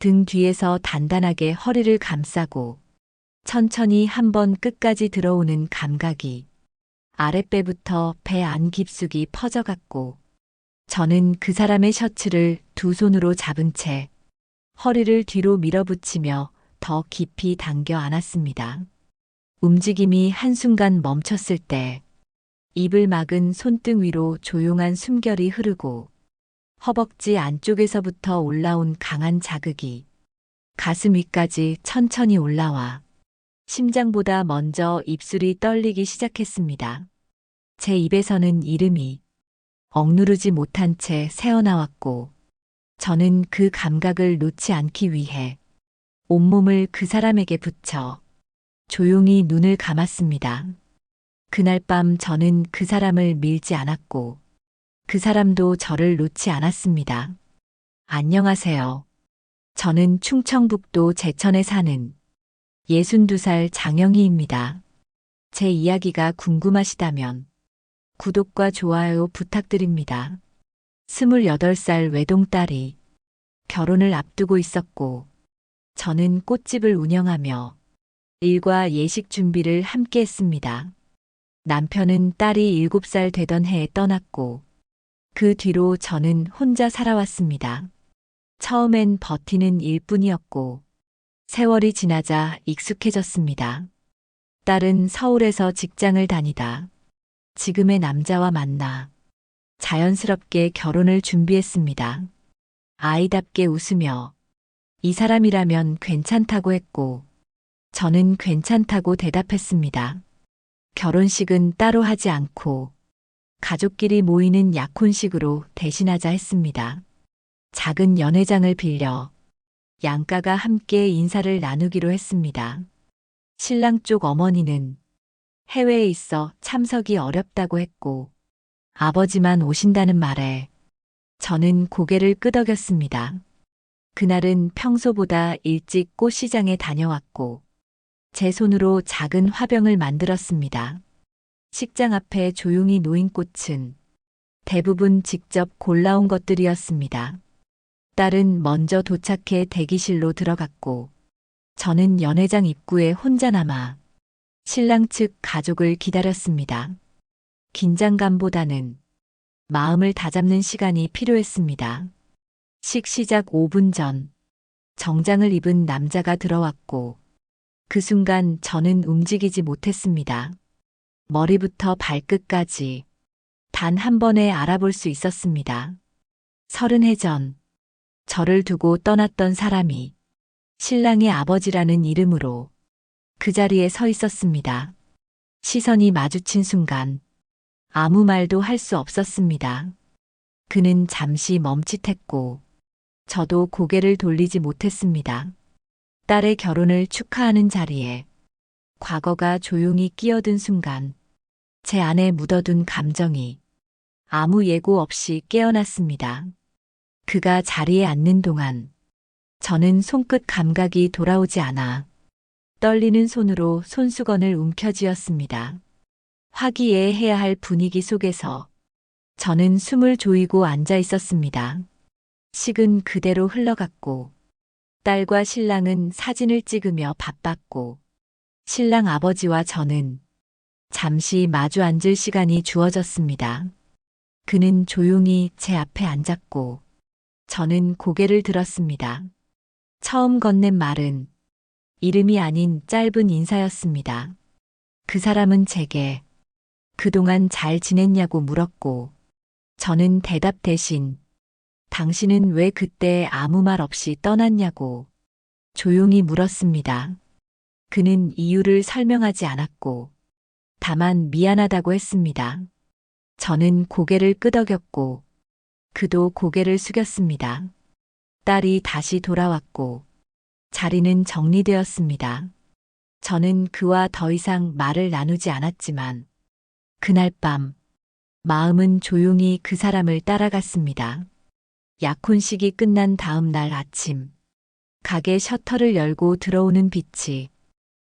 등 뒤에서 단단하게 허리를 감싸고 천천히 한번 끝까지 들어오는 감각이 아랫배부터 배 안 깊숙이 퍼져갔고 저는 그 사람의 셔츠를 두 손으로 잡은 채 허리를 뒤로 밀어붙이며 더 깊이 당겨 안았습니다. 움직임이 한순간 멈췄을 때 입을 막은 손등 위로 조용한 숨결이 흐르고 허벅지 안쪽에서부터 올라온 강한 자극이 가슴 위까지 천천히 올라와 심장보다 먼저 입술이 떨리기 시작했습니다. 제 입에서는 이름이 억누르지 못한 채 새어나왔고 저는 그 감각을 놓지 않기 위해 온몸을 그 사람에게 붙여 조용히 눈을 감았습니다. 그날 밤 저는 그 사람을 밀지 않았고 그 사람도 저를 놓지 않았습니다. 안녕하세요. 저는 충청북도 제천에 사는 62살 장영희입니다. 제 이야기가 궁금하시다면 구독과 좋아요 부탁드립니다. 28살 외동딸이 결혼을 앞두고 있었고 저는 꽃집을 운영하며 일과 예식 준비를 함께 했습니다. 남편은 딸이 7살 되던 해에 떠났고 그 뒤로 저는 혼자 살아왔습니다. 처음엔 버티는 일뿐이었고 세월이 지나자 익숙해졌습니다. 딸은 서울에서 직장을 다니다 지금의 남자와 만나 자연스럽게 결혼을 준비했습니다. 아이답게 웃으며 이 사람이라면 괜찮다고 했고 저는 괜찮다고 대답했습니다. 결혼식은 따로 하지 않고 가족끼리 모이는 약혼식으로 대신하자 했습니다. 작은 연회장을 빌려 양가가 함께 인사를 나누기로 했습니다. 신랑 쪽 어머니는 해외에 있어 참석이 어렵다고 했고 아버지만 오신다는 말에 저는 고개를 끄덕였습니다. 그날은 평소보다 일찍 꽃시장에 다녀왔고 제 손으로 작은 화병을 만들었습니다. 식장 앞에 조용히 놓인 꽃은 대부분 직접 골라온 것들이었습니다. 딸은 먼저 도착해 대기실로 들어갔고 저는 연회장 입구에 혼자 남아 신랑 측 가족을 기다렸습니다. 긴장감보다는 마음을 다잡는 시간이 필요했습니다. 시작 5분 전 정장을 입은 남자가 들어왔고 그 순간 저는 움직이지 못했습니다. 머리부터 발끝까지 단 한 번에 알아볼 수 있었습니다. 30해 전 저를 두고 떠났던 사람이 신랑의 아버지라는 이름으로 그 자리에 서 있었습니다. 시선이 마주친 순간 아무 말도 할 수 없었습니다. 그는 잠시 멈칫했고 저도 고개를 돌리지 못했습니다. 딸의 결혼을 축하하는 자리에 과거가 조용히 끼어든 순간 제 안에 묻어둔 감정이 아무 예고 없이 깨어났습니다. 그가 자리에 앉는 동안 저는 손끝 감각이 돌아오지 않아 떨리는 손으로 손수건을 움켜쥐었습니다. 화기애애해야 할 분위기 속에서 저는 숨을 조이고 앉아 있었습니다. 식은 그대로 흘러갔고 딸과 신랑은 사진을 찍으며 바빴고 신랑 아버지와 저는 잠시 마주 앉을 시간이 주어졌습니다. 그는 조용히 제 앞에 앉았고 저는 고개를 들었습니다. 처음 건넨 말은 이름이 아닌 짧은 인사였습니다. 그 사람은 제게 그동안 잘 지냈냐고 물었고 저는 대답 대신 당신은 왜 그때 아무 말 없이 떠났냐고 조용히 물었습니다. 그는 이유를 설명하지 않았고 다만 미안하다고 했습니다. 저는 고개를 끄덕였고 그도 고개를 숙였습니다. 딸이 다시 돌아왔고 자리는 정리되었습니다. 저는 그와 더 이상 말을 나누지 않았지만 그날 밤 마음은 조용히 그 사람을 따라갔습니다. 약혼식이 끝난 다음 날 아침 가게 셔터를 열고 들어오는 빛이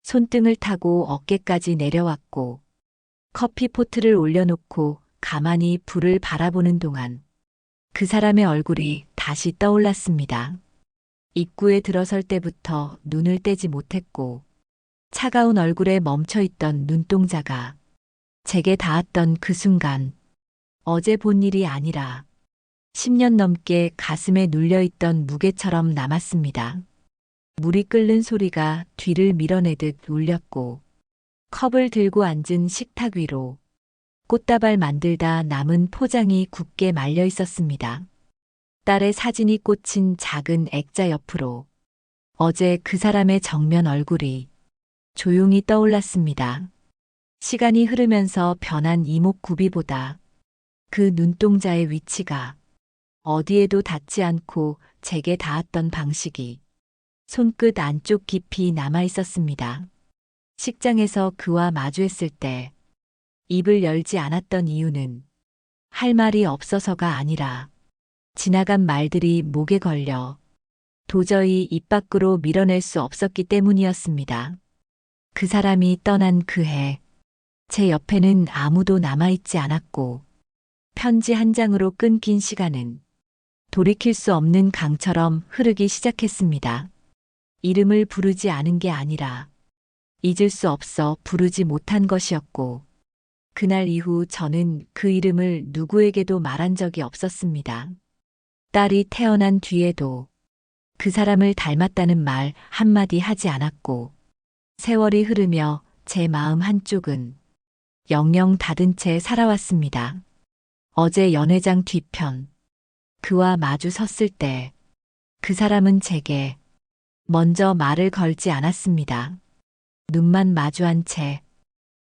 손등을 타고 어깨까지 내려왔고 커피포트를 올려놓고 가만히 불을 바라보는 동안 그 사람의 얼굴이 다시 떠올랐습니다. 입구에 들어설 때부터 눈을 떼지 못했고 차가운 얼굴에 멈춰있던 눈동자가 제게 닿았던 그 순간 어제 본 일이 아니라 10년 넘게 가슴에 눌려있던 무게처럼 남았습니다. 물이 끓는 소리가 뒤를 밀어내듯 울렸고 컵을 들고 앉은 식탁 위로 꽃다발 만들다 남은 포장이 굳게 말려 있었습니다. 딸의 사진이 꽂힌 작은 액자 옆으로 어제 그 사람의 정면 얼굴이 조용히 떠올랐습니다. 시간이 흐르면서 변한 이목구비보다 그 눈동자의 위치가 어디에도 닿지 않고 제게 닿았던 방식이 손끝 안쪽 깊이 남아 있었습니다. 식장에서 그와 마주했을 때 입을 열지 않았던 이유는 할 말이 없어서가 아니라 지나간 말들이 목에 걸려 도저히 입 밖으로 밀어낼 수 없었기 때문이었습니다. 그 사람이 떠난 그 해, 제 옆에는 아무도 남아있지 않았고 편지 한 장으로 끊긴 시간은 돌이킬 수 없는 강처럼 흐르기 시작했습니다. 이름을 부르지 않은 게 아니라 잊을 수 없어 부르지 못한 것이었고 그날 이후 저는 그 이름을 누구에게도 말한 적이 없었습니다. 딸이 태어난 뒤에도 그 사람을 닮았다는 말 한마디 하지 않았고 세월이 흐르며 제 마음 한쪽은 영영 닫은 채 살아왔습니다. 어제 연회장 뒤편 그와 마주 섰을 때 그 사람은 제게 먼저 말을 걸지 않았습니다. 눈만 마주한 채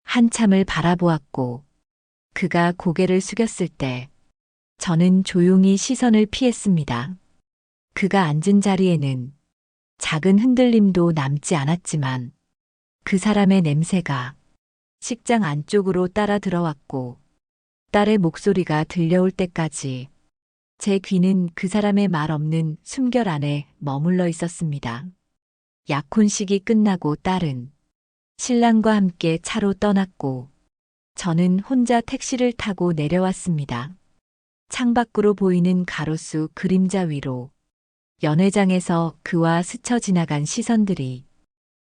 한참을 바라보았고 그가 고개를 숙였을 때 저는 조용히 시선을 피했습니다. 그가 앉은 자리에는 작은 흔들림도 남지 않았지만 그 사람의 냄새가 식장 안쪽으로 따라 들어왔고 딸의 목소리가 들려올 때까지 제 귀는 그 사람의 말 없는 숨결 안에 머물러 있었습니다. 약혼식이 끝나고 딸은 신랑과 함께 차로 떠났고 저는 혼자 택시를 타고 내려왔습니다. 창밖으로 보이는 가로수 그림자 위로 연회장에서 그와 스쳐 지나간 시선들이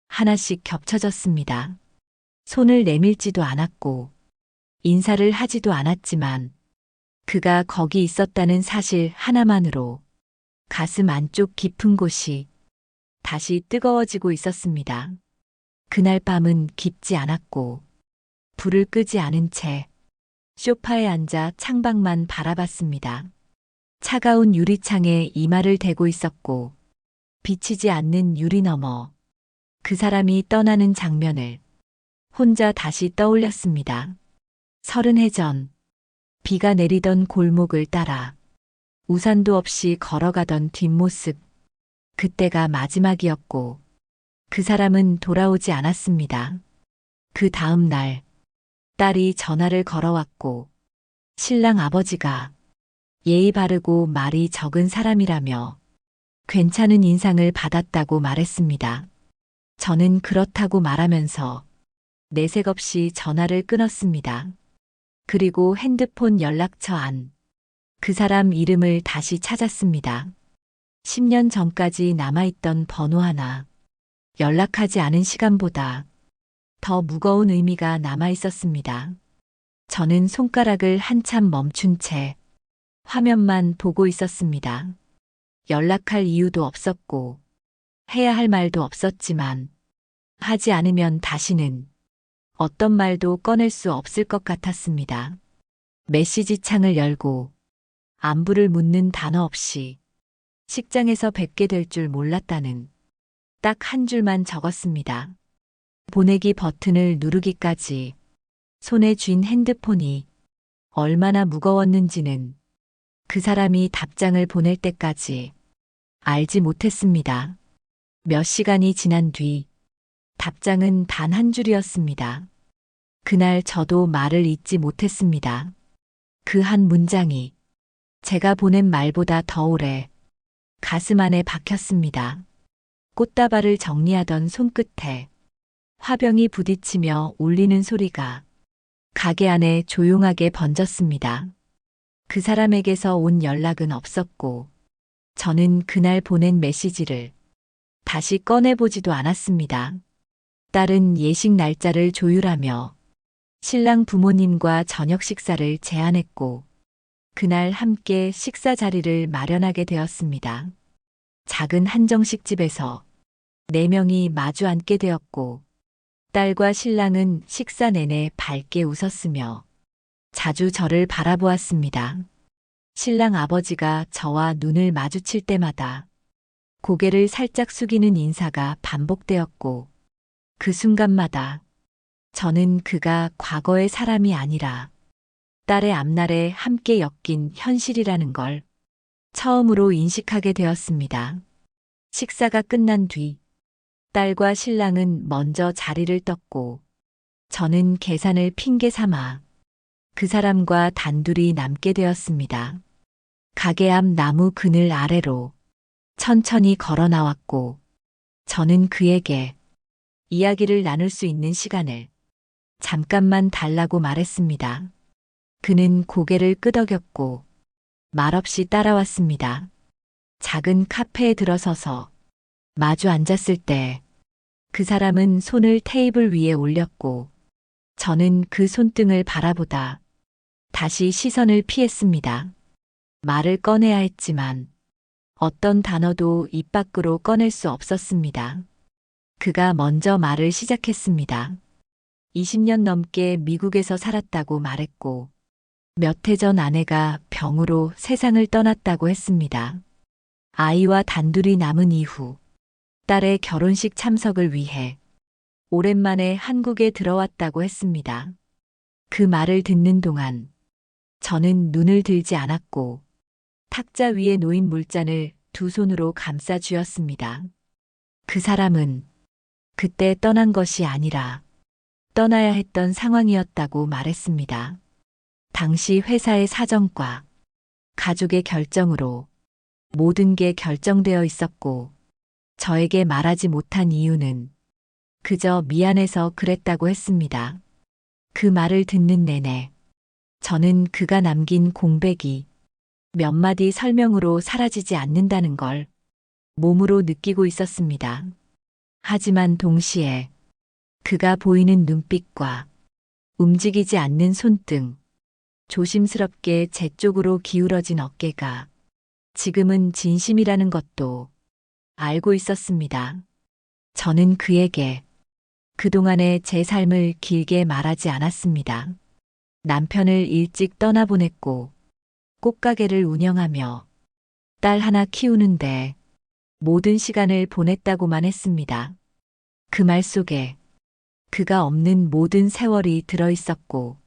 하나씩 겹쳐졌습니다. 손을 내밀지도 않았고 인사를 하지도 않았지만 그가 거기 있었다는 사실 하나만으로 가슴 안쪽 깊은 곳이 다시 뜨거워지고 있었습니다. 그날 밤은 깊지 않았고 불을 끄지 않은 채 소파에 앉아 창밖만 바라봤습니다. 차가운 유리창에 이마를 대고 있었고 비치지 않는 유리 너머 그 사람이 떠나는 장면을 혼자 다시 떠올렸습니다. 30해 전 비가 내리던 골목을 따라 우산도 없이 걸어가던 뒷모습 그때가 마지막이었고 그 사람은 돌아오지 않았습니다. 그 다음 날 딸이 전화를 걸어왔고 신랑 아버지가 예의 바르고 말이 적은 사람이라며 괜찮은 인상을 받았다고 말했습니다. 저는 그렇다고 말하면서 내색 없이 전화를 끊었습니다. 그리고 핸드폰 연락처 안 그 사람 이름을 다시 찾았습니다. 10년 전까지 남아있던 번호 하나, 연락하지 않은 시간보다 더 무거운 의미가 남아있었습니다. 저는 손가락을 한참 멈춘 채 화면만 보고 있었습니다. 연락할 이유도 없었고 해야 할 말도 없었지만 하지 않으면 다시는 어떤 말도 꺼낼 수 없을 것 같았습니다. 메시지 창을 열고 안부를 묻는 단어 없이 식장에서 뵙게 될 줄 몰랐다는 딱 한 줄만 적었습니다. 보내기 버튼을 누르기까지 손에 쥔 핸드폰이 얼마나 무거웠는지는 그 사람이 답장을 보낼 때까지 알지 못했습니다. 몇 시간이 지난 뒤 답장은 단 한 줄이었습니다. 그날 저도 말을 잊지 못했습니다. 그 한 문장이 제가 보낸 말보다 더 오래 가슴 안에 박혔습니다. 꽃다발을 정리하던 손끝에 화병이 부딪히며 울리는 소리가 가게 안에 조용하게 번졌습니다. 그 사람에게서 온 연락은 없었고 저는 그날 보낸 메시지를 다시 꺼내보지도 않았습니다. 딸은 예식 날짜를 조율하며 신랑 부모님과 저녁 식사를 제안했고, 그날 함께 식사 자리를 마련하게 되었습니다. 작은 한정식 집에서 4명이 마주 앉게 되었고, 딸과 신랑은 식사 내내 밝게 웃었으며 자주 저를 바라보았습니다. 신랑 아버지가 저와 눈을 마주칠 때마다 고개를 살짝 숙이는 인사가 반복되었고, 그 순간마다 저는 그가 과거의 사람이 아니라 딸의 앞날에 함께 엮인 현실이라는 걸 처음으로 인식하게 되었습니다. 식사가 끝난 뒤 딸과 신랑은 먼저 자리를 떴고, 저는 계산을 핑계 삼아 그 사람과 단둘이 남게 되었습니다. 가게 앞 나무 그늘 아래로 천천히 걸어 나왔고, 저는 그에게 이야기를 나눌 수 있는 시간을 잠깐만 달라고 말했습니다. 그는 고개를 끄덕였고 말없이 따라왔습니다. 작은 카페에 들어서서 마주 앉았을 때 그 사람은 손을 테이블 위에 올렸고, 저는 그 손등을 바라보다 다시 시선을 피했습니다. 말을 꺼내야 했지만 어떤 단어도 입 밖으로 꺼낼 수 없었습니다. 그가 먼저 말을 시작했습니다. 20년 넘게 미국에서 살았다고 말했고, 몇 해 전 아내가 병으로 세상을 떠났다고 했습니다. 아이와 단둘이 남은 이후 딸의 결혼식 참석을 위해 오랜만에 한국에 들어왔다고 했습니다. 그 말을 듣는 동안 저는 눈을 들지 않았고 탁자 위에 놓인 물잔을 두 손으로 감싸 쥐었습니다. 그 사람은 그때 떠난 것이 아니라 떠나야 했던 상황이었다고 말했습니다. 당시 회사의 사정과 가족의 결정으로 모든 게 결정되어 있었고, 저에게 말하지 못한 이유는 그저 미안해서 그랬다고 했습니다. 그 말을 듣는 내내 저는 그가 남긴 공백이 몇 마디 설명으로 사라지지 않는다는 걸 몸으로 느끼고 있었습니다. 하지만 동시에 그가 보이는 눈빛과 움직이지 않는 손등, 조심스럽게 제 쪽으로 기울어진 어깨가 지금은 진심이라는 것도 알고 있었습니다. 저는 그에게 그동안의 제 삶을 길게 말하지 않았습니다. 남편을 일찍 떠나보냈고 꽃가게를 운영하며 딸 하나 키우는데 모든 시간을 보냈다고만 했습니다. 그 말 속에 그가 없는 모든 세월이 들어있었고,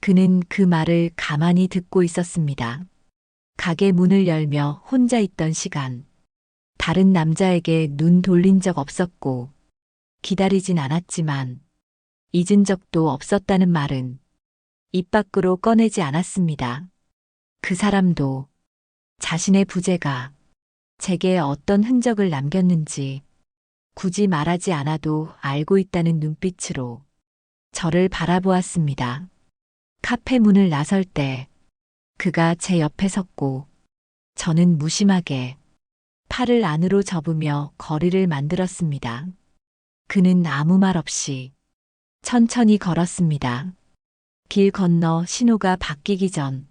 그는 그 말을 가만히 듣고 있었습니다. 가게 문을 열며 혼자 있던 시간, 다른 남자에게 눈 돌린 적 없었고, 기다리진 않았지만, 잊은 적도 없었다는 말은 입 밖으로 꺼내지 않았습니다. 그 사람도 자신의 부재가 제게 어떤 흔적을 남겼는지 굳이 말하지 않아도 알고 있다는 눈빛으로 저를 바라보았습니다. 카페 문을 나설 때 그가 제 옆에 섰고, 저는 무심하게 팔을 안으로 접으며 거리를 만들었습니다. 그는 아무 말 없이 천천히 걸었습니다. 길 건너 신호가 바뀌기 전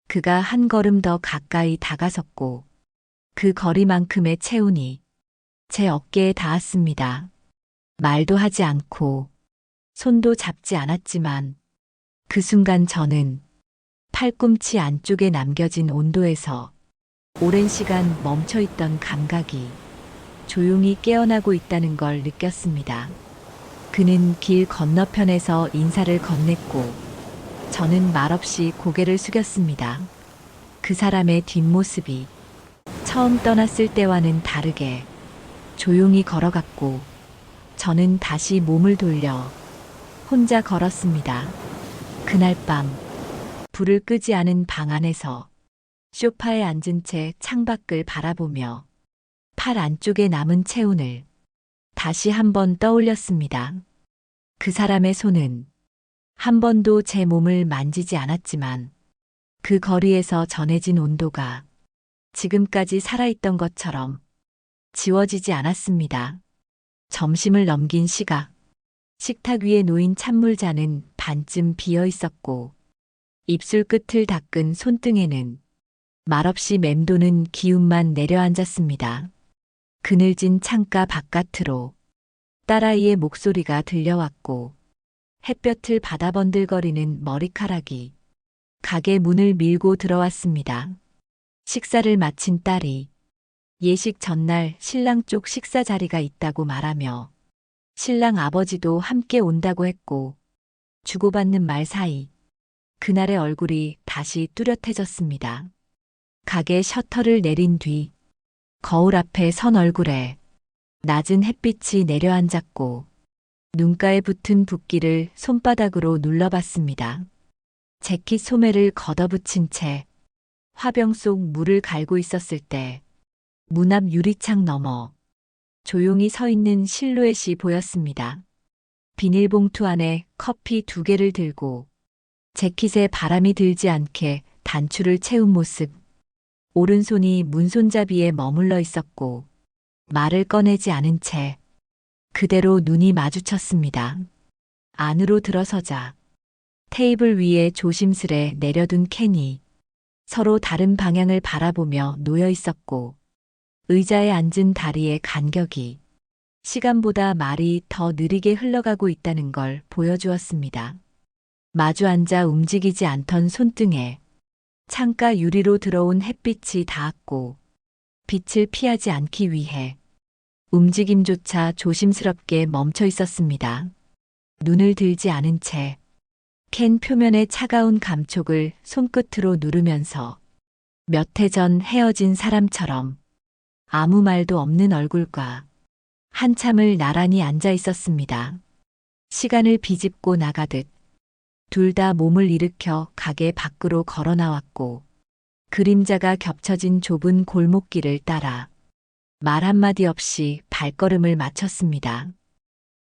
그가 한 걸음 더 가까이 다가섰고, 그 거리만큼의 체온이 제 어깨에 닿았습니다. 말도 하지 않고 손도 잡지 않았지만 그 순간 저는 팔꿈치 안쪽에 남겨진 온도에서 오랜 시간 멈춰있던 감각이 조용히 깨어나고 있다는 걸 느꼈습니다. 그는 길 건너편에서 인사를 건넸고, 저는 말없이 고개를 숙였습니다. 그 사람의 뒷모습이 처음 떠났을 때와는 다르게 조용히 걸어갔고, 저는 다시 몸을 돌려 혼자 걸었습니다. 그날 밤 불을 끄지 않은 방 안에서 소파에 앉은 채 창밖을 바라보며 팔 안쪽에 남은 체온을 다시 한번 떠올렸습니다. 그 사람의 손은 한 번도 제 몸을 만지지 않았지만 그 거리에서 전해진 온도가 지금까지 살아있던 것처럼 지워지지 않았습니다. 점심을 넘긴 시각. 식탁 위에 놓인 찬물잔은 반쯤 비어 있었고, 입술 끝을 닦은 손등에는 말없이 맴도는 기운만 내려앉았습니다. 그늘진 창가 바깥으로 딸아이의 목소리가 들려왔고, 햇볕을 받아 번들거리는 머리카락이 가게 문을 밀고 들어왔습니다. 식사를 마친 딸이 예식 전날 신랑 쪽 식사 자리가 있다고 말하며 신랑 아버지도 함께 온다고 했고, 주고받는 말 사이 그날의 얼굴이 다시 뚜렷해졌습니다. 가게 셔터를 내린 뒤 거울 앞에 선 얼굴에 낮은 햇빛이 내려앉았고, 눈가에 붙은 붓기를 손바닥으로 눌러봤습니다. 재킷 소매를 걷어붙인 채 화병 속 물을 갈고 있었을 때 문 앞 유리창 너머 조용히 서 있는 실루엣이 보였습니다. 비닐봉투 안에 커피 2개를 들고 재킷에 바람이 들지 않게 단추를 채운 모습. 오른손이 문손잡이에 머물러 있었고 말을 꺼내지 않은 채 그대로 눈이 마주쳤습니다. 안으로 들어서자 테이블 위에 조심스레 내려둔 캔이 서로 다른 방향을 바라보며 놓여 있었고, 의자에 앉은 다리의 간격이 시간보다 말이 더 느리게 흘러가고 있다는 걸 보여주었습니다. 마주 앉아 움직이지 않던 손등에 창가 유리로 들어온 햇빛이 닿았고, 빛을 피하지 않기 위해 움직임조차 조심스럽게 멈춰 있었습니다. 눈을 들지 않은 채 캔 표면의 차가운 감촉을 손끝으로 누르면서 몇 해 전 헤어진 사람처럼 아무 말도 없는 얼굴과 한참을 나란히 앉아 있었습니다. 시간을 비집고 나가듯 둘 다 몸을 일으켜 가게 밖으로 걸어 나왔고, 그림자가 겹쳐진 좁은 골목길을 따라 말 한마디 없이 발걸음을 마쳤습니다.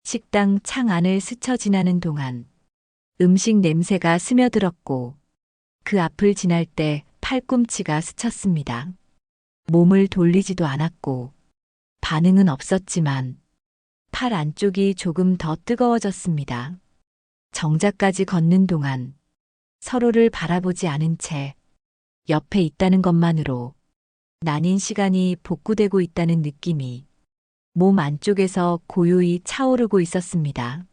식당 창 안을 스쳐 지나는 동안 음식 냄새가 스며들었고, 그 앞을 지날 때 팔꿈치가 스쳤습니다. 몸을 돌리지도 않았고 반응은 없었지만 팔 안쪽이 조금 더 뜨거워졌습니다. 정자까지 걷는 동안 서로를 바라보지 않은 채 옆에 있다는 것만으로 나뉜 시간이 복구되고 있다는 느낌이 몸 안쪽에서 고요히 차오르고 있었습니다.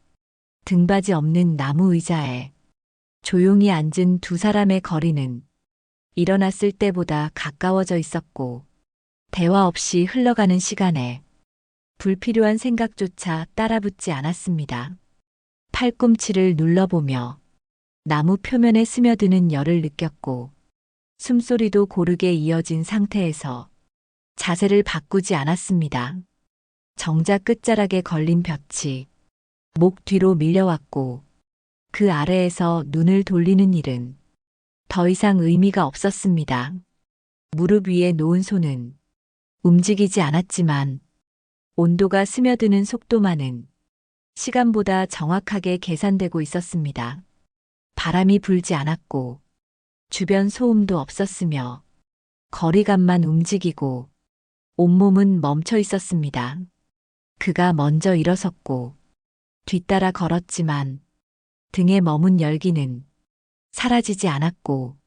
등받이 없는 나무 의자에 조용히 앉은 두 사람의 거리는 일어났을 때보다 가까워져 있었고, 대화 없이 흘러가는 시간에 불필요한 생각조차 따라붙지 않았습니다. 팔꿈치를 눌러보며 나무 표면에 스며드는 열을 느꼈고, 숨소리도 고르게 이어진 상태에서 자세를 바꾸지 않았습니다. 정자 끝자락에 걸린 볕이 목 뒤로 밀려왔고, 그 아래에서 눈을 돌리는 일은 더 이상 의미가 없었습니다. 무릎 위에 놓은 손은 움직이지 않았지만 온도가 스며드는 속도만은 시간보다 정확하게 계산되고 있었습니다. 바람이 불지 않았고 주변 소음도 없었으며 거리감만 움직이고 온몸은 멈춰 있었습니다. 그가 먼저 일어섰고 뒤따라 걸었지만 등에 머문 열기는 사라지지 않았고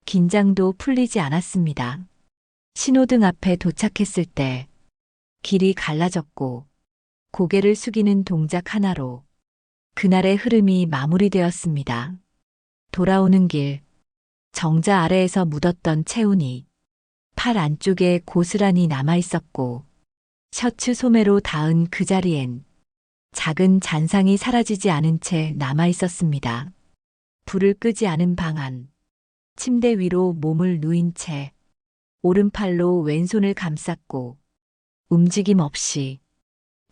긴장도 풀리지 않았습니다. 신호등 앞에 도착했을 때 길이 갈라졌고 고개를 숙이는 동작 하나로 그날의 흐름이 마무리되었습니다. 돌아오는 길, 정자 아래에서 묻었던 체온이 팔 안쪽에 고스란히 남아있었고 셔츠 소매로 닿은 그 자리엔 작은 잔상이 사라지지 않은 채 남아있었습니다. 불을 끄지 않은 방 안, 침대 위로 몸을 누인 채 오른팔로 왼손을 감쌌고 움직임 없이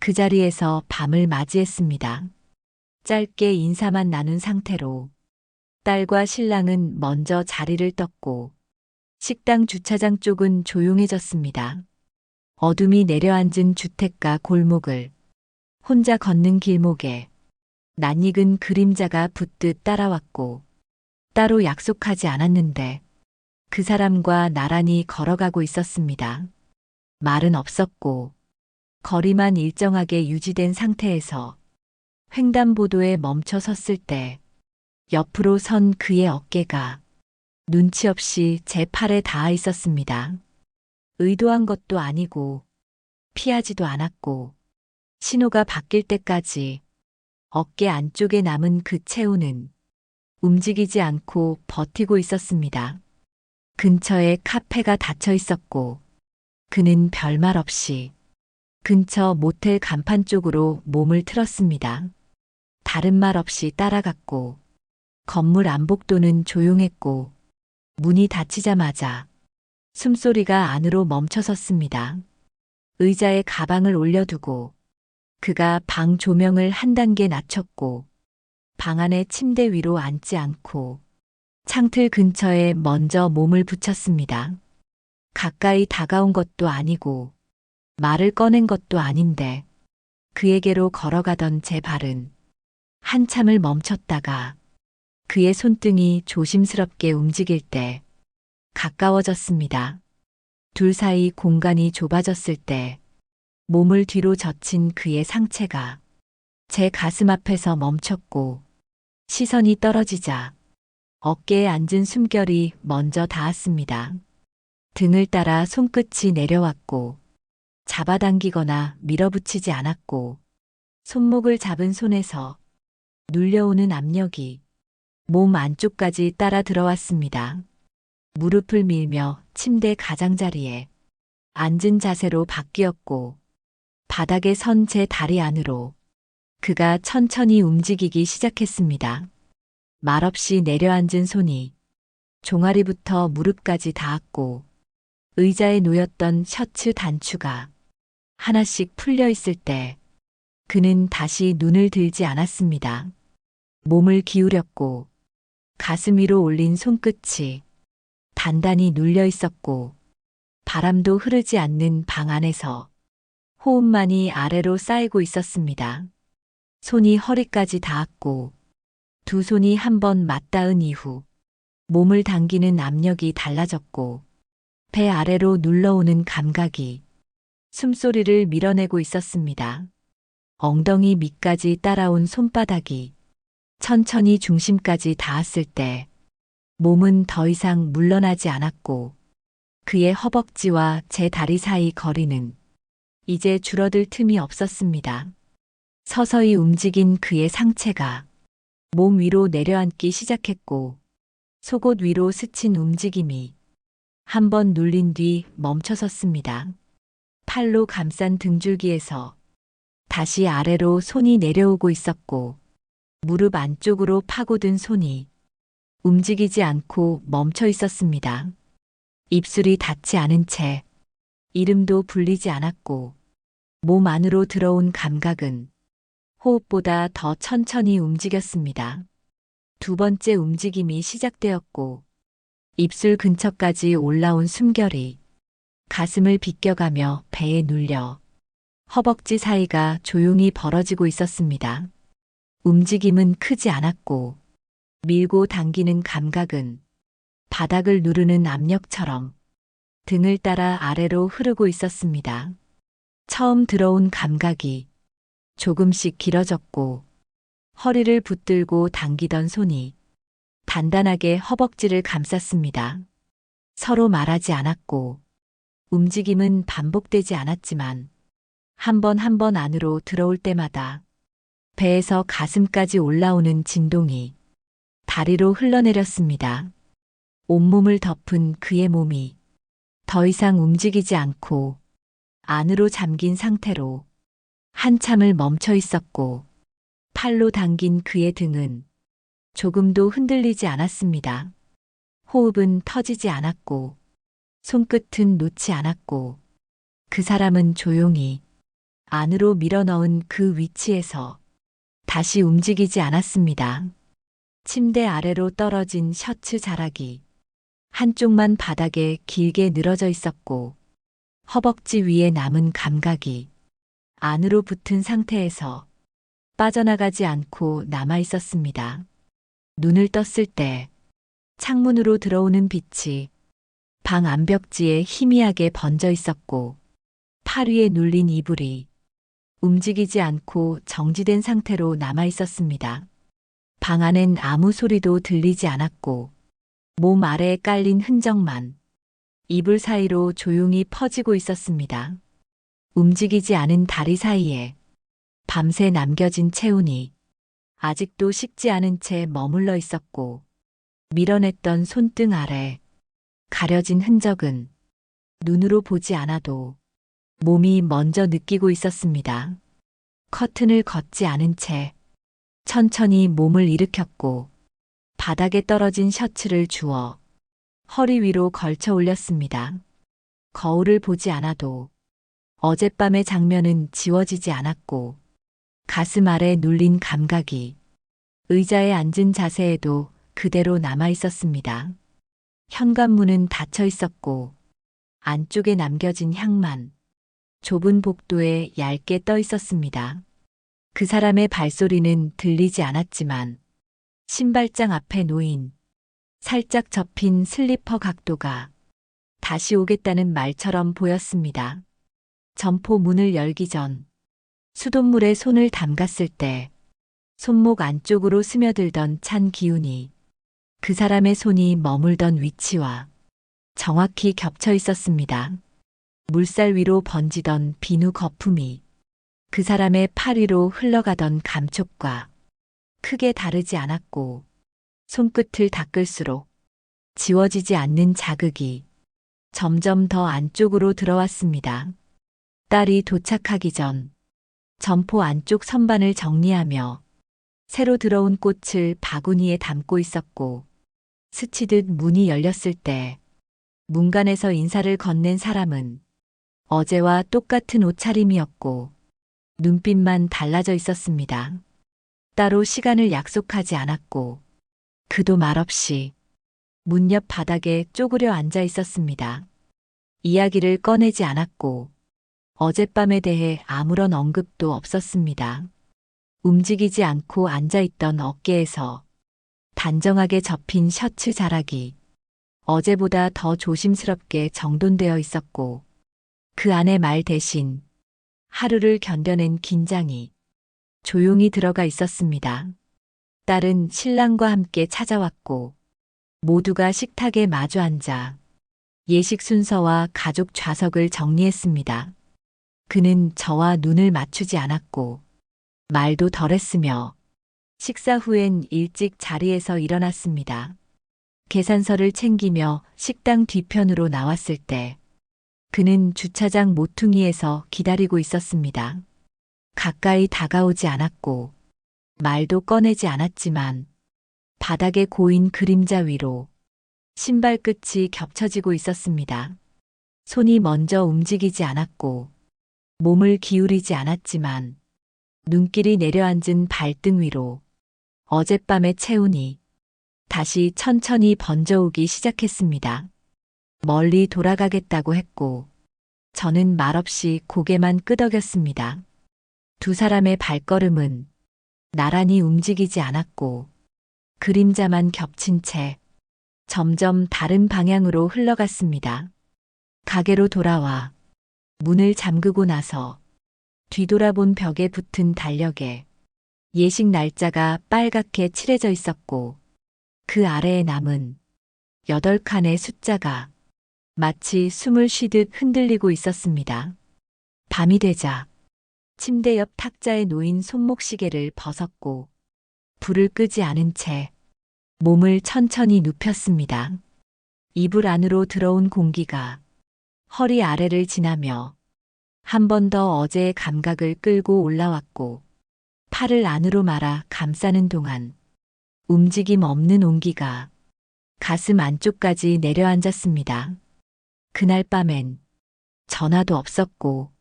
그 자리에서 밤을 맞이했습니다. 짧게 인사만 나눈 상태로 딸과 신랑은 먼저 자리를 떴고 식당 주차장 쪽은 조용해졌습니다. 어둠이 내려앉은 주택가 골목을 혼자 걷는 길목에 낯익은 그림자가 붙듯 따라왔고 따로 약속하지 않았는데 그 사람과 나란히 걸어가고 있었습니다. 말은 없었고 거리만 일정하게 유지된 상태에서 횡단보도에 멈춰 섰을 때 옆으로 선 그의 어깨가 눈치 없이 제 팔에 닿아 있었습니다. 의도한 것도 아니고 피하지도 않았고 신호가 바뀔 때까지 어깨 안쪽에 남은 그 체온은 움직이지 않고 버티고 있었습니다. 근처에 카페가 닫혀 있었고 그는 별말 없이 근처 모텔 간판 쪽으로 몸을 틀었습니다. 다른 말 없이 따라갔고 건물 안복도는 조용했고 문이 닫히자마자 숨소리가 안으로 멈춰섰습니다. 의자에 가방을 올려두고 그가 방 조명을 한 단계 낮췄고 방 안의 침대 위로 앉지 않고 창틀 근처에 먼저 몸을 붙였습니다. 가까이 다가온 것도 아니고 말을 꺼낸 것도 아닌데 그에게로 걸어가던 제 발은 한참을 멈췄다가 그의 손등이 조심스럽게 움직일 때 가까워졌습니다. 둘 사이 공간이 좁아졌을 때 몸을 뒤로 젖힌 그의 상체가 제 가슴 앞에서 멈췄고 시선이 떨어지자 어깨에 앉은 숨결이 먼저 닿았습니다. 등을 따라 손끝이 내려왔고 잡아당기거나 밀어붙이지 않았고 손목을 잡은 손에서 눌려오는 압력이 몸 안쪽까지 따라 들어왔습니다. 무릎을 밀며 침대 가장자리에 앉은 자세로 바뀌었고 바닥에 선 제 다리 안으로 그가 천천히 움직이기 시작했습니다. 말없이 내려앉은 손이 종아리부터 무릎까지 닿았고 의자에 놓였던 셔츠 단추가 하나씩 풀려 있을 때 그는 다시 눈을 들지 않았습니다. 몸을 기울였고 가슴 위로 올린 손끝이 단단히 눌려 있었고 바람도 흐르지 않는 방 안에서 호흡만이 아래로 쌓이고 있었습니다. 손이 허리까지 닿았고 두 손이 한 번 맞닿은 이후 몸을 당기는 압력이 달라졌고 배 아래로 눌러오는 감각이 숨소리를 밀어내고 있었습니다. 엉덩이 밑까지 따라온 손바닥이 천천히 중심까지 닿았을 때 몸은 더 이상 물러나지 않았고 그의 허벅지와 제 다리 사이 거리는 이제 줄어들 틈이 없었습니다. 서서히 움직인 그의 상체가 몸 위로 내려앉기 시작했고 속옷 위로 스친 움직임이 한 번 눌린 뒤 멈춰섰습니다. 팔로 감싼 등줄기에서 다시 아래로 손이 내려오고 있었고 무릎 안쪽으로 파고든 손이 움직이지 않고 멈춰 있었습니다. 입술이 닿지 않은 채 이름도 불리지 않았고 몸 안으로 들어온 감각은 호흡보다 더 천천히 움직였습니다. 두 번째 움직임이 시작되었고 입술 근처까지 올라온 숨결이 가슴을 비껴가며 배에 눌려 허벅지 사이가 조용히 벌어지고 있었습니다. 움직임은 크지 않았고 밀고 당기는 감각은 바닥을 누르는 압력처럼 등을 따라 아래로 흐르고 있었습니다. 처음 들어온 감각이 조금씩 길어졌고 허리를 붙들고 당기던 손이 단단하게 허벅지를 감쌌습니다. 서로 말하지 않았고 움직임은 반복되지 않았지만 한 번 한 번 안으로 들어올 때마다 배에서 가슴까지 올라오는 진동이 다리로 흘러내렸습니다. 온몸을 덮은 그의 몸이 더 이상 움직이지 않고 안으로 잠긴 상태로 한참을 멈춰 있었고 팔로 당긴 그의 등은 조금도 흔들리지 않았습니다. 호흡은 터지지 않았고 손끝은 놓지 않았고 그 사람은 조용히 안으로 밀어넣은 그 위치에서 다시 움직이지 않았습니다. 침대 아래로 떨어진 셔츠 자락이 한쪽만 바닥에 길게 늘어져 있었고 허벅지 위에 남은 감각이 안으로 붙은 상태에서 빠져나가지 않고 남아 있었습니다. 눈을 떴을 때 창문으로 들어오는 빛이 방 안벽지에 희미하게 번져 있었고 팔 위에 눌린 이불이 움직이지 않고 정지된 상태로 남아 있었습니다. 방 안엔 아무 소리도 들리지 않았고 몸 아래에 깔린 흔적만 이불 사이로 조용히 퍼지고 있었습니다. 움직이지 않은 다리 사이에 밤새 남겨진 체온이 아직도 식지 않은 채 머물러 있었고 밀어냈던 손등 아래 가려진 흔적은 눈으로 보지 않아도 몸이 먼저 느끼고 있었습니다. 커튼을 걷지 않은 채 천천히 몸을 일으켰고 바닥에 떨어진 셔츠를 주워 허리 위로 걸쳐 올렸습니다. 거울을 보지 않아도 어젯밤의 장면은 지워지지 않았고 가슴 아래 눌린 감각이 의자에 앉은 자세에도 그대로 남아 있었습니다. 현관문은 닫혀 있었고 안쪽에 남겨진 향만 좁은 복도에 얇게 떠 있었습니다. 그 사람의 발소리는 들리지 않았지만 신발장 앞에 놓인 살짝 접힌 슬리퍼 각도가 다시 오겠다는 말처럼 보였습니다. 점포 문을 열기 전 수돗물에 손을 담갔을 때 손목 안쪽으로 스며들던 찬 기운이 그 사람의 손이 머물던 위치와 정확히 겹쳐 있었습니다. 물살 위로 번지던 비누 거품이 그 사람의 팔 위로 흘러가던 감촉과 크게 다르지 않았고 손끝을 닦을수록 지워지지 않는 자극이 점점 더 안쪽으로 들어왔습니다. 딸이 도착하기 전 점포 안쪽 선반을 정리하며 새로 들어온 꽃을 바구니에 담고 있었고 스치듯 문이 열렸을 때 문간에서 인사를 건넨 사람은 어제와 똑같은 옷차림이었고 눈빛만 달라져 있었습니다. 따로 시간을 약속하지 않았고 그도 말없이 문 옆 바닥에 쪼그려 앉아 있었습니다. 이야기를 꺼내지 않았고 어젯밤에 대해 아무런 언급도 없었습니다. 움직이지 않고 앉아있던 어깨에서 단정하게 접힌 셔츠 자락이 어제보다 더 조심스럽게 정돈되어 있었고 그 안에 말 대신 하루를 견뎌낸 긴장이 조용히 들어가 있었습니다. 딸은 신랑과 함께 찾아왔고 모두가 식탁에 마주 앉아 예식 순서와 가족 좌석을 정리했습니다. 그는 저와 눈을 맞추지 않았고 말도 덜했으며 식사 후엔 일찍 자리에서 일어났습니다. 계산서를 챙기며 식당 뒤편으로 나왔을 때 그는 주차장 모퉁이에서 기다리고 있었습니다. 가까이 다가오지 않았고 말도 꺼내지 않았지만 바닥에 고인 그림자 위로 신발 끝이 겹쳐지고 있었습니다. 손이 먼저 움직이지 않았고 몸을 기울이지 않았지만 눈길이 내려앉은 발등 위로 어젯밤의 체온이 다시 천천히 번져오기 시작했습니다. 멀리 돌아가겠다고 했고 저는 말없이 고개만 끄덕였습니다. 두 사람의 발걸음은 나란히 움직이지 않았고 그림자만 겹친 채 점점 다른 방향으로 흘러갔습니다. 가게로 돌아와 문을 잠그고 나서 뒤돌아본 벽에 붙은 달력에 예식 날짜가 빨갛게 칠해져 있었고 그 아래에 남은 8칸의 숫자가 마치 숨을 쉬듯 흔들리고 있었습니다. 밤이 되자 침대 옆 탁자에 놓인 손목시계를 벗었고 불을 끄지 않은 채 몸을 천천히 눕혔습니다. 이불 안으로 들어온 공기가 허리 아래를 지나며 한 번 더 어제의 감각을 끌고 올라왔고 팔을 안으로 말아 감싸는 동안 움직임 없는 온기가 가슴 안쪽까지 내려앉았습니다. 그날 밤엔 전화도 없었고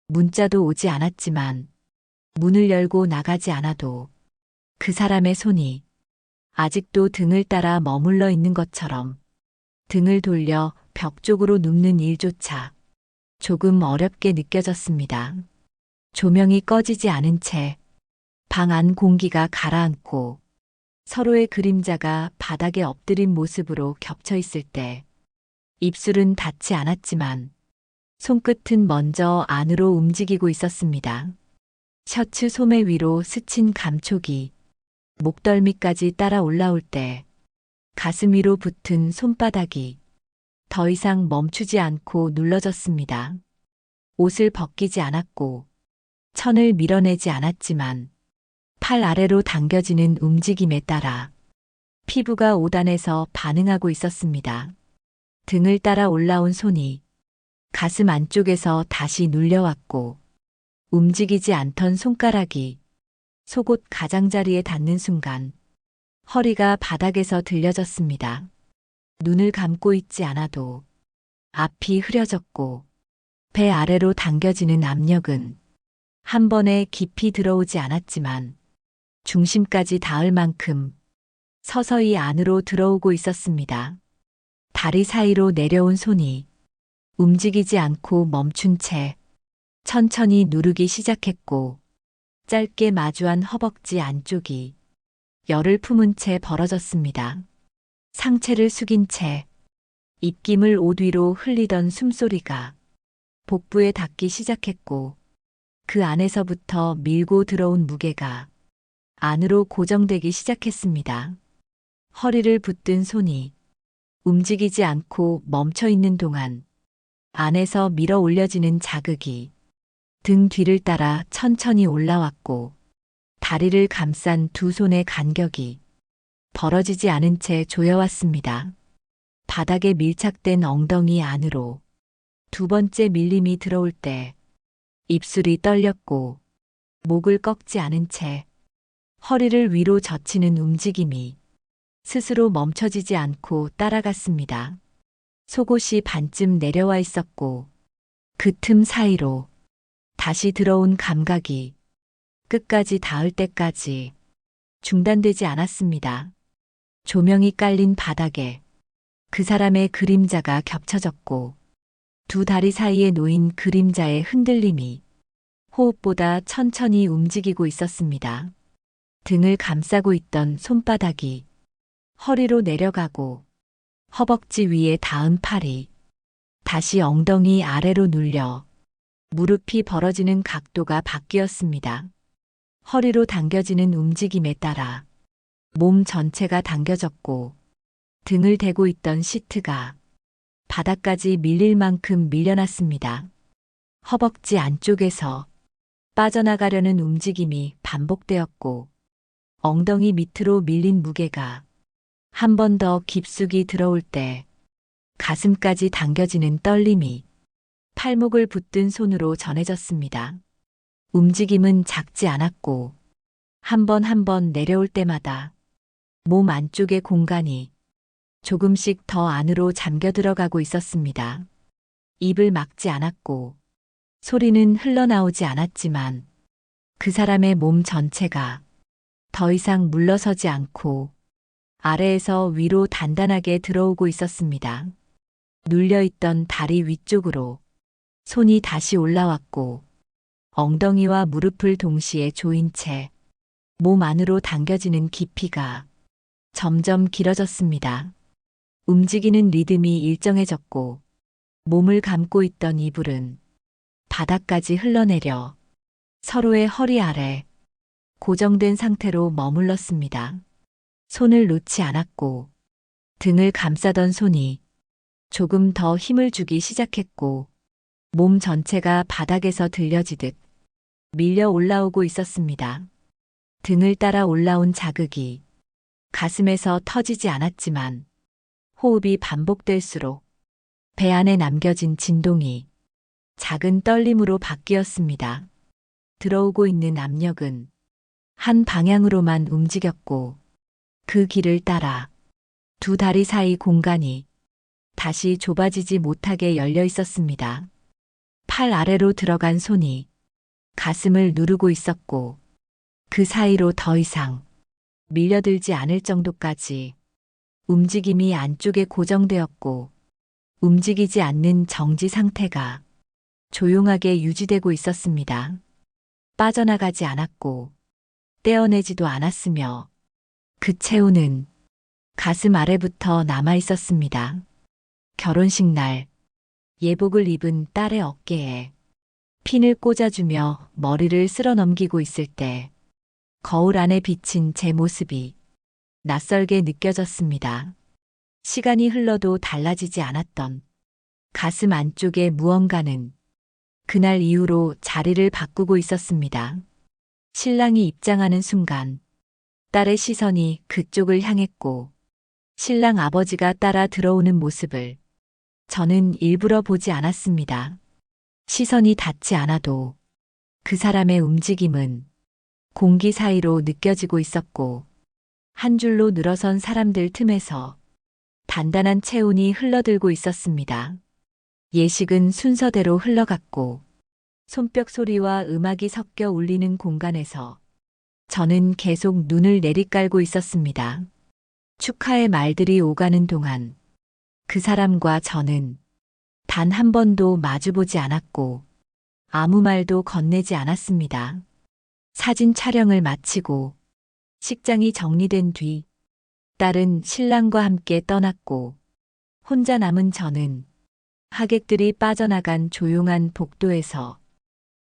문자도 오지 않았지만 문을 열고 나가지 않아도 그 사람의 손이 아직도 등을 따라 머물러 있는 것처럼 등을 돌려 벽 쪽으로 눕는 일조차 조금 어렵게 느껴졌습니다. 조명이 꺼지지 않은 채 방 안 공기가 가라앉고 서로의 그림자가 바닥에 엎드린 모습으로 겹쳐 있을 때 입술은 닿지 않았지만 손끝은 먼저 안으로 움직이고 있었습니다. 셔츠 소매 위로 스친 감촉이 목덜미까지 따라 올라올 때 가슴 위로 붙은 손바닥이 더 이상 멈추지 않고 눌러졌습니다. 옷을 벗기지 않았고 천을 밀어내지 않았지만 팔 아래로 당겨지는 움직임에 따라 피부가 오단해서 반응하고 있었습니다. 등을 따라 올라온 손이 가슴 안쪽에서 다시 눌려왔고 움직이지 않던 손가락이 속옷 가장자리에 닿는 순간 허리가 바닥에서 들려졌습니다. 눈을 감고 있지 않아도 앞이 흐려졌고 배 아래로 당겨지는 압력은 한 번에 깊이 들어오지 않았지만 중심까지 닿을 만큼 서서히 안으로 들어오고 있었습니다. 다리 사이로 내려온 손이 움직이지 않고 멈춘 채 천천히 누르기 시작했고 짧게 마주한 허벅지 안쪽이 열을 품은 채 벌어졌습니다. 상체를 숙인 채 입김을 옷 위로 흘리던 숨소리가 복부에 닿기 시작했고 그 안에서부터 밀고 들어온 무게가 안으로 고정되기 시작했습니다. 허리를 붙든 손이 움직이지 않고 멈춰 있는 동안 안에서 밀어 올려지는 자극이 등 뒤를 따라 천천히 올라왔고 다리를 감싼 두 손의 간격이 벌어지지 않은 채 조여왔습니다. 바닥에 밀착된 엉덩이 안으로 두 번째 밀림이 들어올 때 입술이 떨렸고 목을 꺾지 않은 채 허리를 위로 젖히는 움직임이 스스로 멈춰지지 않고 따라갔습니다. 속옷이 반쯤 내려와 있었고 그 틈 사이로 다시 들어온 감각이 끝까지 닿을 때까지 중단되지 않았습니다. 조명이 깔린 바닥에 그 사람의 그림자가 겹쳐졌고 두 다리 사이에 놓인 그림자의 흔들림이 호흡보다 천천히 움직이고 있었습니다. 등을 감싸고 있던 손바닥이 허리로 내려가고 허벅지 위에 닿은 팔이 다시 엉덩이 아래로 눌려 무릎이 벌어지는 각도가 바뀌었습니다. 허리로 당겨지는 움직임에 따라 몸 전체가 당겨졌고 등을 대고 있던 시트가 바닥까지 밀릴 만큼 밀려났습니다. 허벅지 안쪽에서 빠져나가려는 움직임이 반복되었고 엉덩이 밑으로 밀린 무게가 한 번 더 깊숙이 들어올 때 가슴까지 당겨지는 떨림이 팔목을 붙든 손으로 전해졌습니다. 움직임은 작지 않았고 한 번 한 번 내려올 때마다 몸 안쪽의 공간이 조금씩 더 안으로 잠겨 들어가고 있었습니다. 입을 막지 않았고 소리는 흘러나오지 않았지만 그 사람의 몸 전체가 더 이상 물러서지 않고 아래에서 위로 단단하게 들어오고 있었습니다. 눌려있던 다리 위쪽으로 손이 다시 올라왔고 엉덩이와 무릎을 동시에 조인 채 몸 안으로 당겨지는 깊이가 점점 길어졌습니다. 움직이는 리듬이 일정해졌고 몸을 감고 있던 이불은 바닥까지 흘러내려 서로의 허리 아래 고정된 상태로 머물렀습니다. 손을 놓지 않았고 등을 감싸던 손이 조금 더 힘을 주기 시작했고 몸 전체가 바닥에서 들려지듯 밀려 올라오고 있었습니다. 등을 따라 올라온 자극이 가슴에서 터지지 않았지만 호흡이 반복될수록 배 안에 남겨진 진동이 작은 떨림으로 바뀌었습니다. 들어오고 있는 압력은 한 방향으로만 움직였고 그 길을 따라 두 다리 사이 공간이 다시 좁아지지 못하게 열려 있었습니다. 팔 아래로 들어간 손이 가슴을 누르고 있었고 그 사이로 더 이상 밀려들지 않을 정도까지 움직임이 안쪽에 고정되었고 움직이지 않는 정지 상태가 조용하게 유지되고 있었습니다. 빠져나가지 않았고 떼어내지도 않았으며 그 체온은 가슴 아래부터 남아 있었습니다. 결혼식 날 예복을 입은 딸의 어깨에 핀을 꽂아주며 머리를 쓸어 넘기고 있을 때 거울 안에 비친 제 모습이 낯설게 느껴졌습니다. 시간이 흘러도 달라지지 않았던 가슴 안쪽의 무언가는 그날 이후로 자리를 바꾸고 있었습니다. 신랑이 입장하는 순간 딸의 시선이 그쪽을 향했고 신랑 아버지가 따라 들어오는 모습을 저는 일부러 보지 않았습니다. 시선이 닿지 않아도 그 사람의 움직임은 공기 사이로 느껴지고 있었고 한 줄로 늘어선 사람들 틈에서 단단한 체온이 흘러들고 있었습니다. 예식은 순서대로 흘러갔고 손뼉 소리와 음악이 섞여 울리는 공간에서 저는 계속 눈을 내리깔고 있었습니다. 축하의 말들이 오가는 동안 그 사람과 저는 단 한 번도 마주보지 않았고 아무 말도 건네지 않았습니다. 사진 촬영을 마치고 식장이 정리된 뒤 딸은 신랑과 함께 떠났고 혼자 남은 저는 하객들이 빠져나간 조용한 복도에서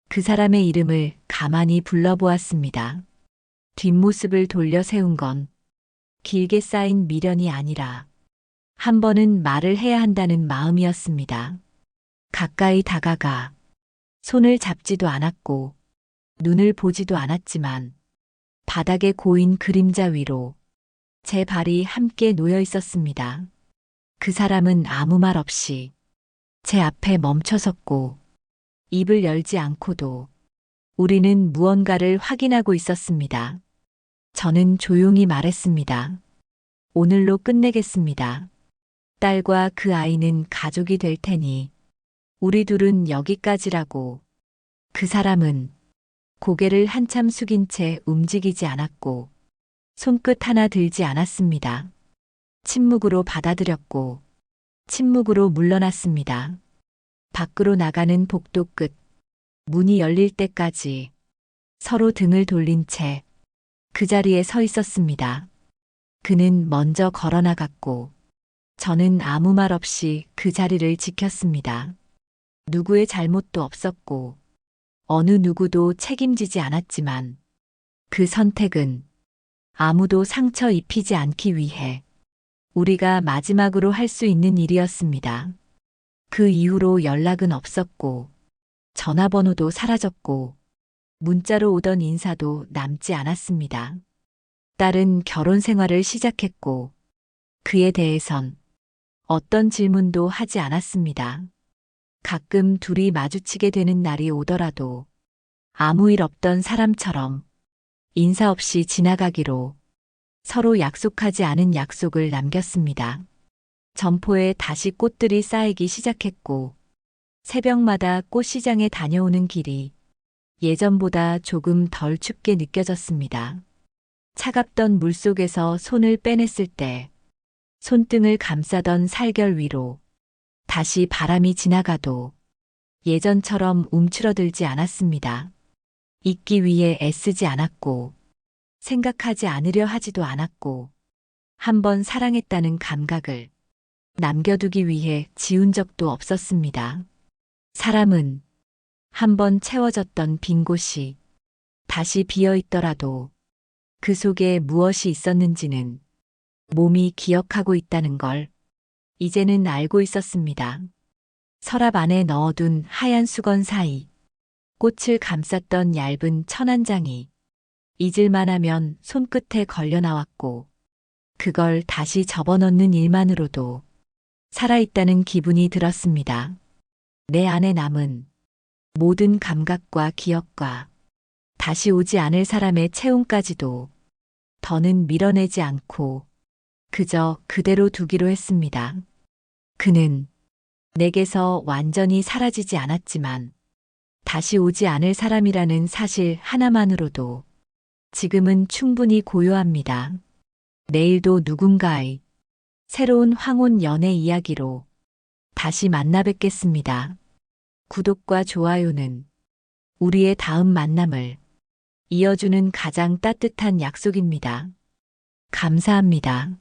그 사람의 이름을 가만히 불러보았습니다. 뒷모습을 돌려 세운 건 길게 쌓인 미련이 아니라 한 번은 말을 해야 한다는 마음이었습니다. 가까이 다가가 손을 잡지도 않았고 눈을 보지도 않았지만 바닥에 고인 그림자 위로 제 발이 함께 놓여 있었습니다. 그 사람은 아무 말 없이 제 앞에 멈춰섰고 입을 열지 않고도 우리는 무언가를 확인하고 있었습니다. 저는 조용히 말했습니다. 오늘로 끝내겠습니다. 딸과 그 아이는 가족이 될 테니 우리 둘은 여기까지라고. 그 사람은 고개를 한참 숙인 채 움직이지 않았고 손끝 하나 들지 않았습니다. 침묵으로 받아들였고 침묵으로 물러났습니다. 밖으로 나가는 복도 끝 문이 열릴 때까지 서로 등을 돌린 채 그 자리에 서 있었습니다. 그는 먼저 걸어 나갔고 저는 아무 말 없이 그 자리를 지켰습니다. 누구의 잘못도 없었고 어느 누구도 책임지지 않았지만 그 선택은 아무도 상처 입히지 않기 위해 우리가 마지막으로 할 수 있는 일이었습니다. 그 이후로 연락은 없었고 전화번호도 사라졌고 문자로 오던 인사도 남지 않았습니다. 딸은 결혼 생활을 시작했고 그에 대해선 어떤 질문도 하지 않았습니다. 가끔 둘이 마주치게 되는 날이 오더라도 아무 일 없던 사람처럼 인사 없이 지나가기로 서로 약속하지 않은 약속을 남겼습니다. 점포에 다시 꽃들이 쌓이기 시작했고 새벽마다 꽃시장에 다녀오는 길이 예전보다 조금 덜 춥게 느껴졌습니다. 차갑던 물속에서 손을 빼냈을 때 손등을 감싸던 살결 위로 다시 바람이 지나가도 예전처럼 움츠러들지 않았습니다. 잊기 위해 애쓰지 않았고 생각하지 않으려 하지도 않았고 한 번 사랑했다는 감각을 남겨두기 위해 지운 적도 없었습니다. 사람은 한 번 채워졌던 빈 곳이 다시 비어 있더라도 그 속에 무엇이 있었는지는 몸이 기억하고 있다는 걸 이제는 알고 있었습니다. 서랍 안에 넣어둔 하얀 수건 사이 꽃을 감쌌던 얇은 천 한 장이 잊을만 하면 손끝에 걸려 나왔고 그걸 다시 접어넣는 일만으로도 살아있다는 기분이 들었습니다. 내 안에 남은 모든 감각과 기억과 다시 오지 않을 사람의 체온까지도 더는 밀어내지 않고 그저 그대로 두기로 했습니다. 그는 내게서 완전히 사라지지 않았지만 다시 오지 않을 사람이라는 사실 하나만으로도 지금은 충분히 고요합니다. 내일도 누군가의 새로운 황혼 연애 이야기로 다시 만나 뵙겠습니다. 구독과 좋아요는 우리의 다음 만남을 이어주는 가장 따뜻한 약속입니다. 감사합니다.